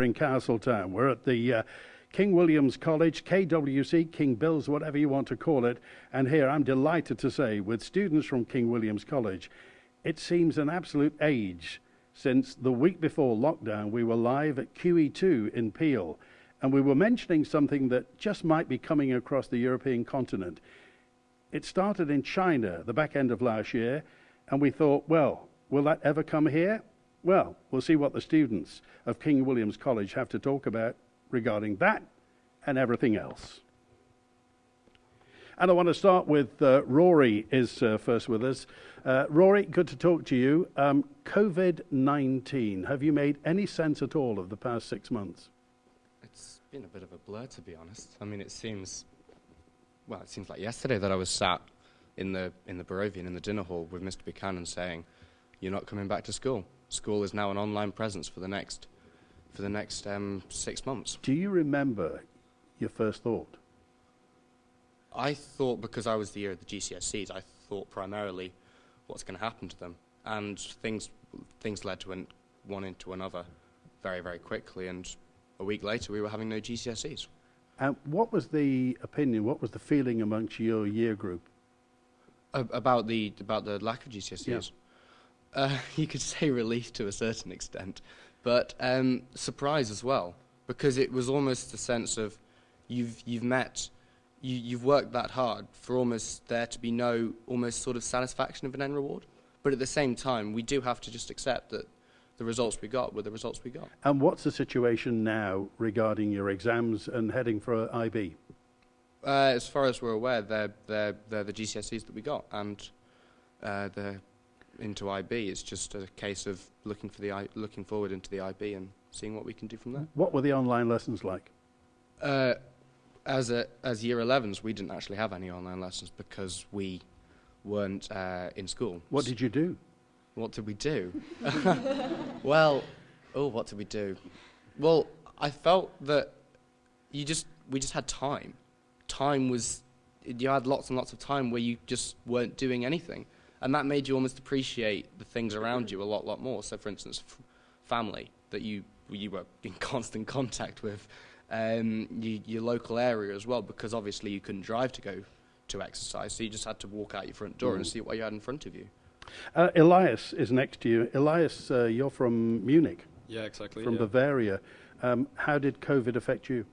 in Castletown. We're at the King William's College, KWC, King Bill's, whatever you want to call it. And here I'm delighted to say, with students from King William's College, it seems an absolute age since the week before lockdown we were live at QE2 in Peel. And we were mentioning something that just might be coming across the European continent. It started in China the back end of last year, and we thought, well, will that ever come here? Well, we'll see what the students of King William's College have to talk about regarding that and everything else. And I want to start with Rory is first with us. Rory, good to talk to you. COVID-19, have you made any sense at all of the past 6 months? It's been a bit of a blur, to be honest. I mean, it seems like yesterday that I was sat in the Barovian in the dinner hall with Mr. Buchanan saying, "You're not coming back to school. School is now an online presence for the next 6 months." Do you remember your first thought? I thought, because I was the year of the GCSEs, I thought primarily what's going to happen to them, and things led to one into another very, very quickly, and a week later we were having no GCSEs. And what was the opinion, what was the feeling amongst your year group? About the lack of GCSEs? Yeah. You could say relief to a certain extent, but surprise as well, because it was almost a sense of you've worked that hard for almost there to be no almost sort of satisfaction of an end reward. But at the same time, we do have to just accept that the results we got were the results we got. And what's the situation now regarding your exams and heading for IB? As far as we're aware, they're the GCSEs that we got, and they're into IB. It's just a case of looking forward into the IB and seeing what we can do from there. What were the online lessons like? As year 11s, we didn't actually have any online lessons because we weren't in school. What did you do? What did we do? Well, what did we do? Well, I felt that we just had time. You had lots and lots of time where you just weren't doing anything. And that made you almost appreciate the things around you a lot more. So, for instance, family that you were in constant contact with, your local area as well, because obviously you couldn't drive to go to exercise, so you just had to walk out your front door and see what you had in front of you. Elias is next to you. Elias, you're from Munich. Yeah, exactly. From Bavaria. How did COVID affect you?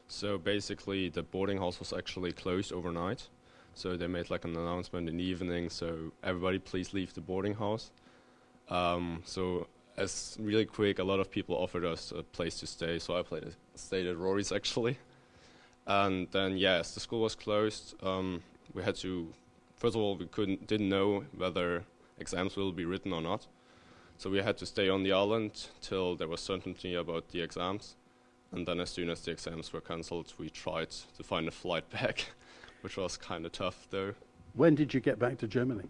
So basically, the boarding house was actually closed overnight. So they made like an announcement in the evening, so everybody please leave the boarding house. So as really quick, a lot of people offered us a place to stay, so I stayed at Rory's actually. And then yes, the school was closed. We had to, first of all, we didn't know whether exams will be written or not. So we had to stay on the island till there was certainty about the exams. And then as soon as the exams were cancelled, we tried to find a flight back, which was kind of tough though. When did you get back to Germany?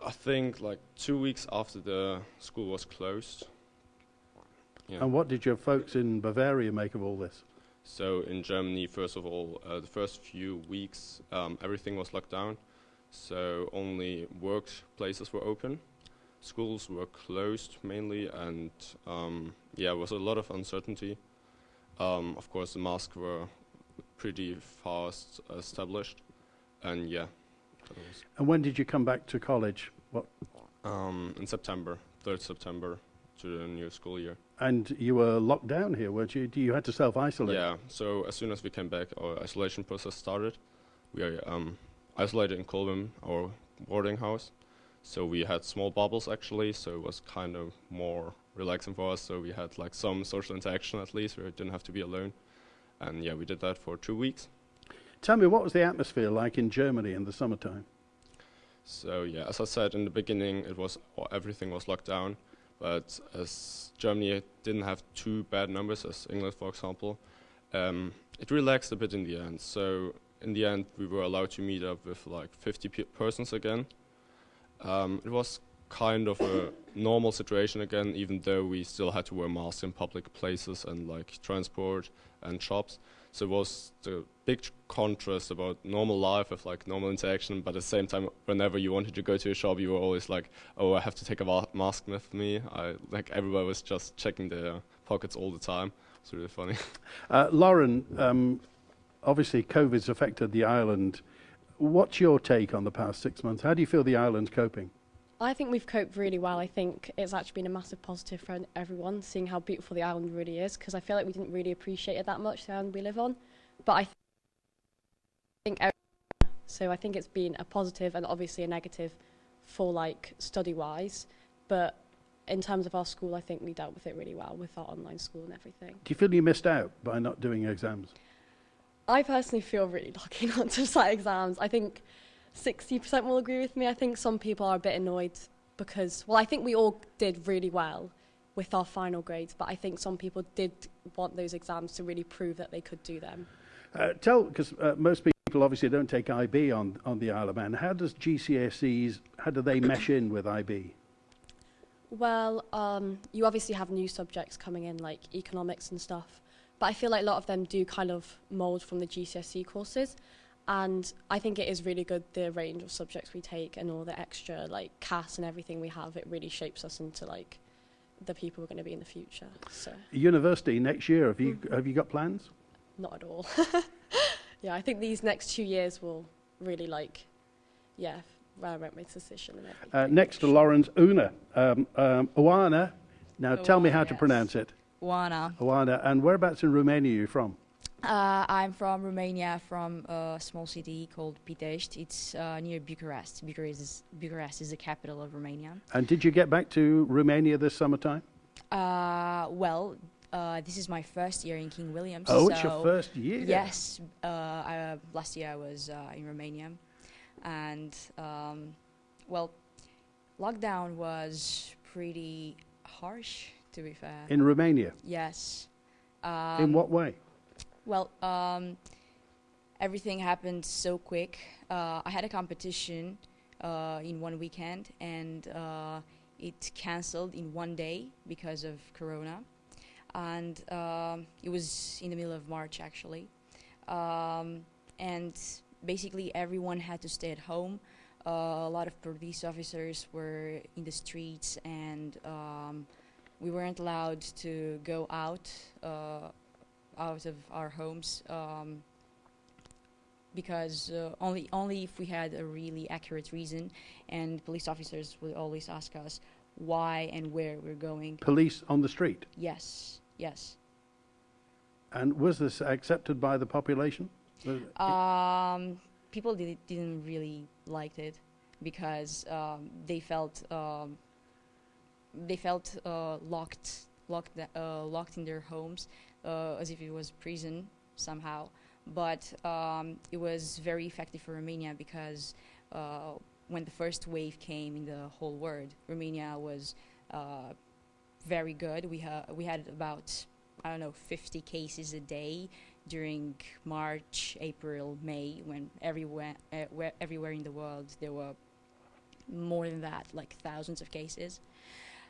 I think like 2 weeks after the school was closed. Yeah. And what did your folks in Bavaria make of all this? So in Germany, first of all, the first few weeks, everything was locked down. So only workplaces were open. Schools were closed mainly, and there was a lot of uncertainty. Of course, the masks were pretty fast established, and yeah. And when did you come back to college? What? In September, 3rd September, to the new school year. And you were locked down here, weren't you? You had to self-isolate? Yeah, so as soon as we came back, our isolation process started. We are isolated in Kolbim, our boarding house. So we had small bubbles actually, so it was kind of more relaxing for us. So we had like some social interaction at least, where we didn't have to be alone. And yeah, we did that for 2 weeks. Tell me, what was the atmosphere like in Germany in the summertime? So yeah, as I said in the beginning, everything was locked down. But as Germany didn't have too bad numbers as England, for example, it relaxed a bit in the end. So in the end, we were allowed to meet up with like 50 persons again. It was kind of a normal situation again, even though we still had to wear masks in public places and like transport and shops. So it was the big contrast about normal life with like normal interaction, but at the same time, whenever you wanted to go to a shop, you were always like, oh, I have to take a mask with me. Like everybody was just checking their pockets all the time. It's really funny. Lauren, obviously COVID's affected the island. What's your take on the past 6 months? How do you feel the island's coping? I think we've coped really well. I think it's actually been a massive positive for everyone, seeing how beautiful the island really is, because I feel like we didn't really appreciate it that much, the island we live on. But I think so I think it's been a positive and obviously a negative for like study-wise. But in terms of our school, I think we dealt with it really well with our online school and everything. Do you feel you missed out by not doing exams? I personally feel really lucky not to cite exams. I think 60% will agree with me. I think some people are a bit annoyed because, well, I think we all did really well with our final grades, but I think some people did want those exams to really prove that they could do them. Because most people obviously don't take IB on the Isle of Man. How does GCSEs, how do they mesh in with IB? Well, you obviously have new subjects coming in, like economics and stuff, but I feel like a lot of them do kind of mould from the GCSE courses. And I think it is really good, the range of subjects we take and all the extra like CAS and everything we have. It really shapes us into like the people we're going to be in the future. So University next year, have you got plans? not at all. Yeah, I think these next 2 years will really like, yeah, where I make my decision and everything. Next to Lauren's, Una. Oana. Now tell me how to pronounce it. Oana. Oana. And whereabouts in Romania are you from? I'm from Romania, from a small city called Pitești. It's near Bucharest. Bucharest is the capital of Romania. And did you get back to Romania this summertime? This is my first year in King William's. Oh, it's your first year? Yes. Last year I was in Romania. And, lockdown was pretty harsh, to be fair. In Romania? Yes. In what way? Well, everything happened so quick. I had a competition in one weekend, and it cancelled in one day because of Corona. And it was in the middle of March, actually. And basically everyone had to stay at home. A lot of police officers were in the streets, and we weren't allowed to go out of our homes because only if we had a really accurate reason, and police officers would always ask us why and where we're going. Police on the street? Yes, yes. And was this accepted by the population? People didn't really like it because they felt locked in their homes. As if it was prison somehow, but it was very effective for Romania because when the first wave came in the whole world, Romania was very good. We had about 50 cases a day during March, April, May, when everywhere in the world there were more than that, like thousands of cases.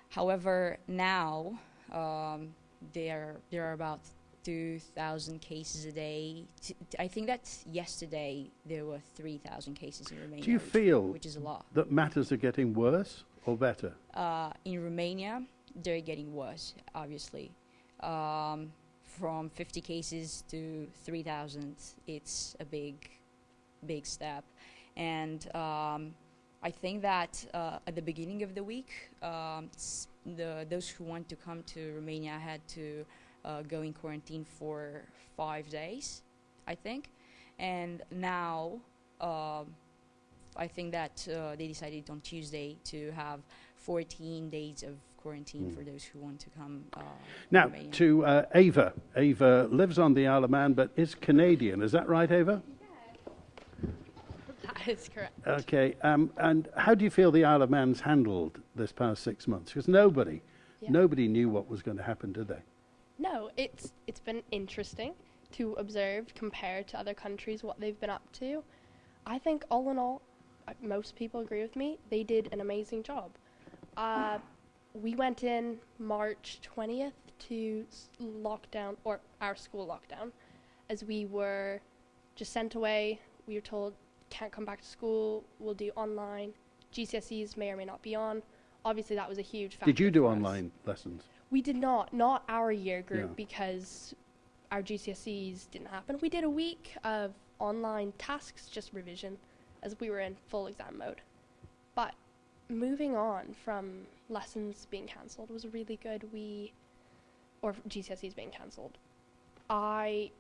However, now there are about 2,000 cases a day. I think that yesterday there were 3,000 cases in Romania. Do you feel which is a lot. that matters are getting worse or better? In Romania, they're getting worse, obviously. From 50 cases to 3,000, it's a big step. And I think that at the beginning of the week, those who want to come to Romania had to go in quarantine for 5 days, I think. And now I think that they decided on Tuesday to have 14 days of quarantine for those who want to come now, Romania. to Ava. Ava lives on the Isle of Man, but is Canadian. Is that right, Ava? That is correct. Okay. And how do you feel the Isle of Man's handled this past 6 months? Because nobody knew what was going to happen, did they? No, it's been interesting to observe compared to other countries what they've been up to. I think all in all, most people agree with me. They did an amazing job. We went in March 20th to lockdown, or our school lockdown, as we were just sent away. We were told, can't come back to school, we'll do online. GCSEs may or may not be on. Obviously, that was a huge factor. Did you do for us. online lessons? We did not our year group, Yeah. because our GCSEs didn't happen. We did a week of online tasks, just revision, as we were in full exam mode. But moving on from lessons being cancelled was really good. Or GCSEs being cancelled. I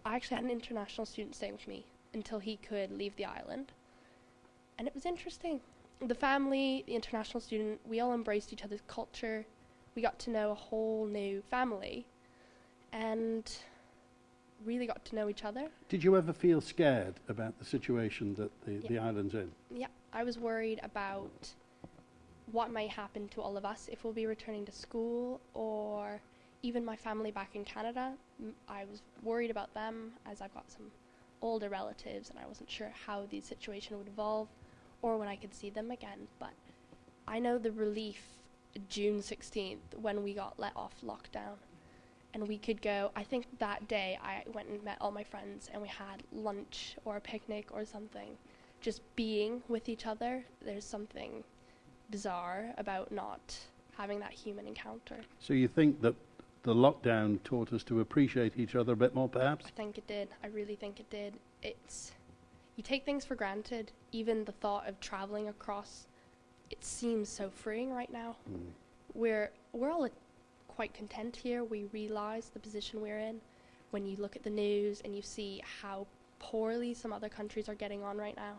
actually had an international student staying with me until he could leave the island. And it was interesting. The family, the international student, we all embraced each other's culture. We got to know a whole new family and really got to know each other. Did you ever feel scared about the situation that the island's in? Yeah, I was worried about what might happen to all of us if we'll be returning to school, or even my family back in Canada. I was worried about them, as I've got some older relatives and I wasn't sure how the situation would evolve or when I could see them again. But I know the relief June 16th when we got let off lockdown and we could go. I think that day I went and met all my friends and we had lunch or a picnic or something. Just being with each other, there's something bizarre about not having that human encounter. So you think that the lockdown taught us to appreciate each other a bit more, perhaps? I think it did. I really think it did. You take things for granted. Even the thought of traveling across, it seems so freeing right now. We're all quite content here. We realize the position we're in. When you look at the news and you see how poorly some other countries are getting on right now,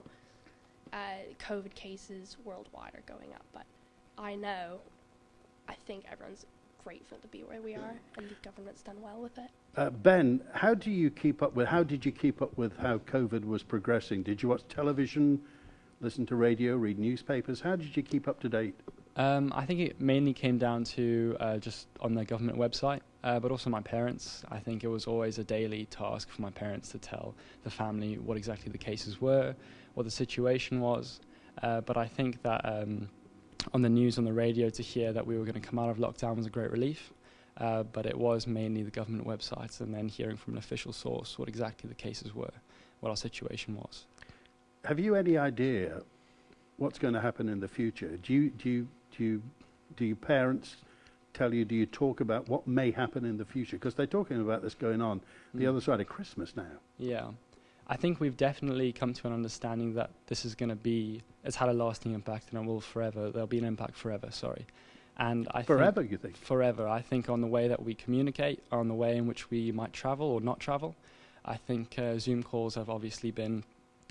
COVID cases worldwide are going up. But I think everyone's grateful to be where we are, and the government's done well with it. Ben, how did you keep up with how COVID was progressing? Did you watch television, listen to radio, read newspapers? How did you keep up to date? I think it mainly came down to just on the government website, but also my parents. I think it was always a daily task for my parents to tell the family what exactly the cases were, what the situation was. But I think that on the news, on the radio, to hear that we were going to come out of lockdown was a great relief. But it was mainly the government websites and then hearing from an official source what exactly the cases were, what our situation was. Have you any idea what's going to happen in the future? Do your parents tell you, do you talk about what may happen in the future? Because they're talking about this going on the other side of Christmas now. Yeah. I think we've definitely come to an understanding that this is going to be, it's had a lasting impact and it will forever, there'll be an impact forever, sorry. And I Forever, think you think? Forever. I think on the way that we communicate, on the way in which we might travel or not travel. I think Zoom calls have obviously been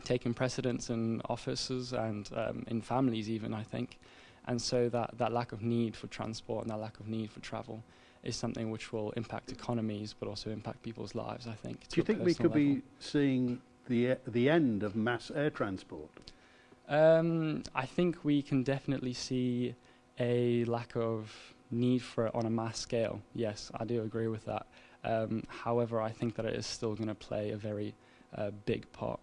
taking precedence in offices and in families even, I think. And so that lack of need for transport and that lack of need for travel is something which will impact economies but also impact people's lives, I think. Do you think we could be seeing the end of mass air transport? I think we can definitely see a lack of need for it on a mass scale. Yes, I do agree with that. However, I think that it is still going to play a very big part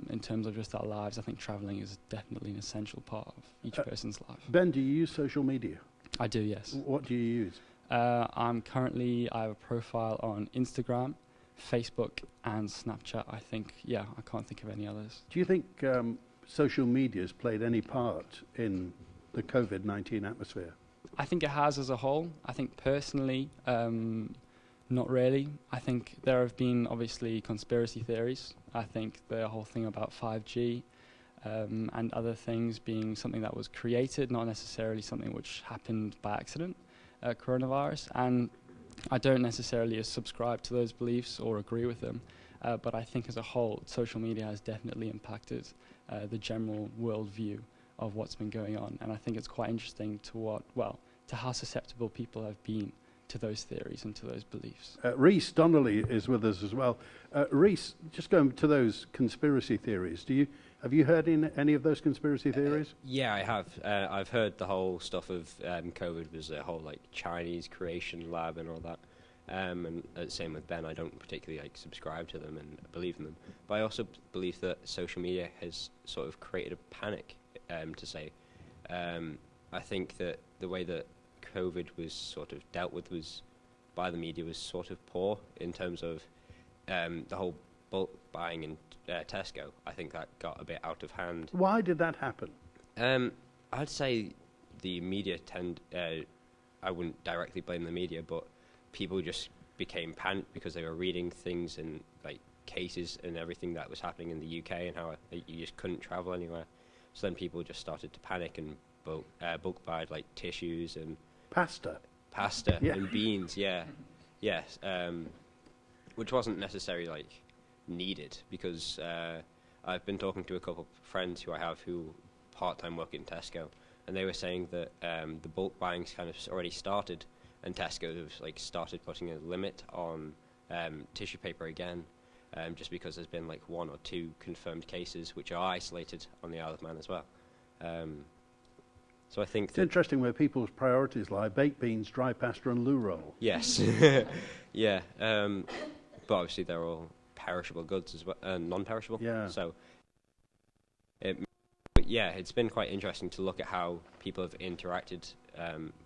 in terms of just our lives. I think travelling is definitely an essential part of each person's life. Ben, do you use social media? I do, yes. What do you use? I have a profile on Instagram, Facebook and Snapchat. I can't think of any others. Do you think social media has played any part in the COVID-19 atmosphere? I think it has as a whole. I think personally, not really. I think there have been obviously conspiracy theories. I think the whole thing about 5G and other things being something that was created, not necessarily something which happened by accident, coronavirus. And I don't necessarily subscribe to those beliefs or agree with them. But I think as a whole, social media has definitely impacted the general worldview of what's been going on. And I think it's quite interesting to how susceptible people have been to those theories and to those beliefs. Rhys Donnelly is with us as well. Rhys, just going to those conspiracy theories, have you heard any of those conspiracy theories? Yeah, I have. I've heard the whole stuff of COVID was a whole Chinese creation lab and all that. And same with Ben, I don't particularly subscribe to them and believe in them. But I also believe that social media has sort of created a panic, to say. I think that the way that COVID was sort of dealt with by the media was sort of poor in terms of the whole bulk buying in Tesco. I think that got a bit out of hand. Why did that happen? I'd say the media I wouldn't directly blame the media, but people just became panicked because they were reading things and like cases and everything that was happening in the UK and how you just couldn't travel anywhere. So then people just started to panic and bulk buy like tissues and Pasta. yeah. And beans, yes, which wasn't necessarily like needed because I've been talking to a couple of friends who I have who part-time work in Tesco, and they were saying that the bulk buying's kind of already started, and Tesco have like started putting a limit on tissue paper again, just because there's been like 1 or 2 confirmed cases which are isolated on the Isle of Man as well. So I think it's interesting where people's priorities lie: baked beans, dry pasta, and loo roll. Yes, yeah, but obviously they're all perishable goods as well, non-perishable. Yeah. So, it's been quite interesting to look at how people have interacted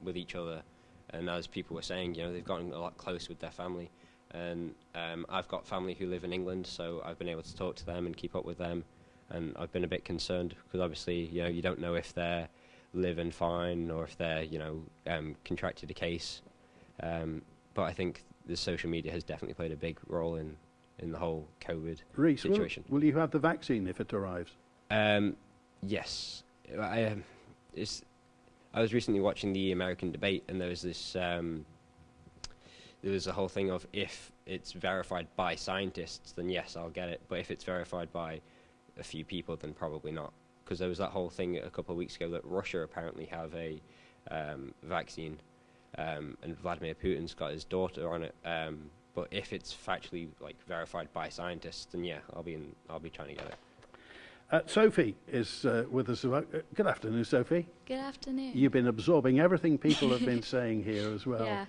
with each other, and as people were saying, they've gotten a lot close with their family. And I've got family who live in England, so I've been able to talk to them and keep up with them. And I've been a bit concerned because obviously, you don't know if they're living fine or if they're, contracted a case. But I think the social media has definitely played a big role in the whole COVID Rhys, situation. will you have the vaccine if it arrives? Yes. I was recently watching the American debate, and there was this. There was a whole thing of if it's verified by scientists, then yes, I'll get it. But if it's verified by a few people, then probably not. Because there was that whole thing a couple of weeks ago that Russia apparently have a vaccine, and Vladimir Putin's got his daughter on it. But if it's factually like verified by scientists, then yeah, I'll be trying to get it. Sophie is with us. Good afternoon, Sophie. Good afternoon. You've been absorbing everything people have been saying here as well. Yeah.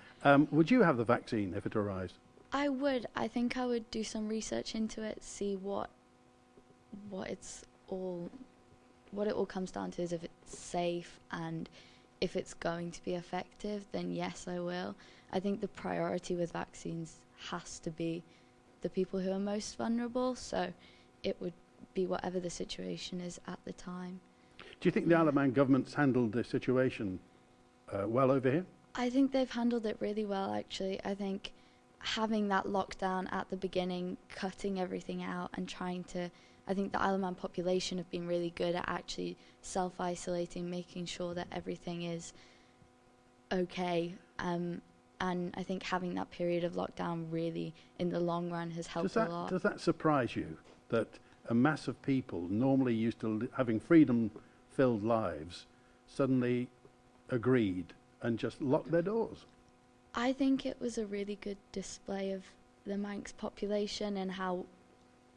Would you have the vaccine if it arrives? I would. I think I would do some research into it, see what it all comes down to is if it's safe and if it's going to be effective, then yes, I will. I think the priority with vaccines has to be the people who are most vulnerable, so it would be whatever the situation is at the time. Do you think the Isle of Man government's handled the situation well over here? I think they've handled it really well, actually. I think having that lockdown at the beginning, cutting everything out and I think the Isle of Man population have been really good at actually self-isolating, making sure that everything is okay. And I think having that period of lockdown really, in the long run, has helped a lot. Does that surprise you, that a mass of people normally used to having freedom-filled lives suddenly agreed and just locked their doors? I think it was a really good display of the Manx population and how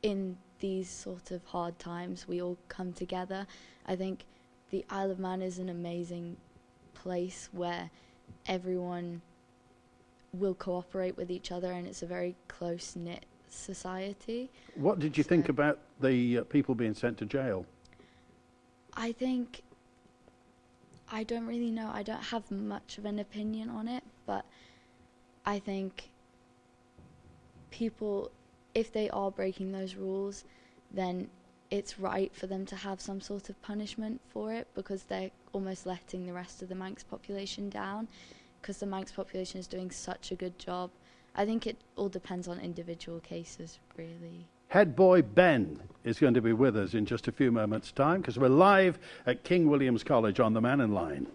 in these sort of hard times we all come together. I think the Isle of Man is an amazing place where everyone will cooperate with each other and it's a very close-knit society. What did you think about the people being sent to jail? I think, I don't really know. I don't have much of an opinion on it, but I think people, if they are breaking those rules, then it's right for them to have some sort of punishment for it because they're almost letting the rest of the Manx population down because the Manx population is doing such a good job. I think it all depends on individual cases, really. Head boy Ben is going to be with us in just a few moments' time because we're live at King William's College on the Mannin line.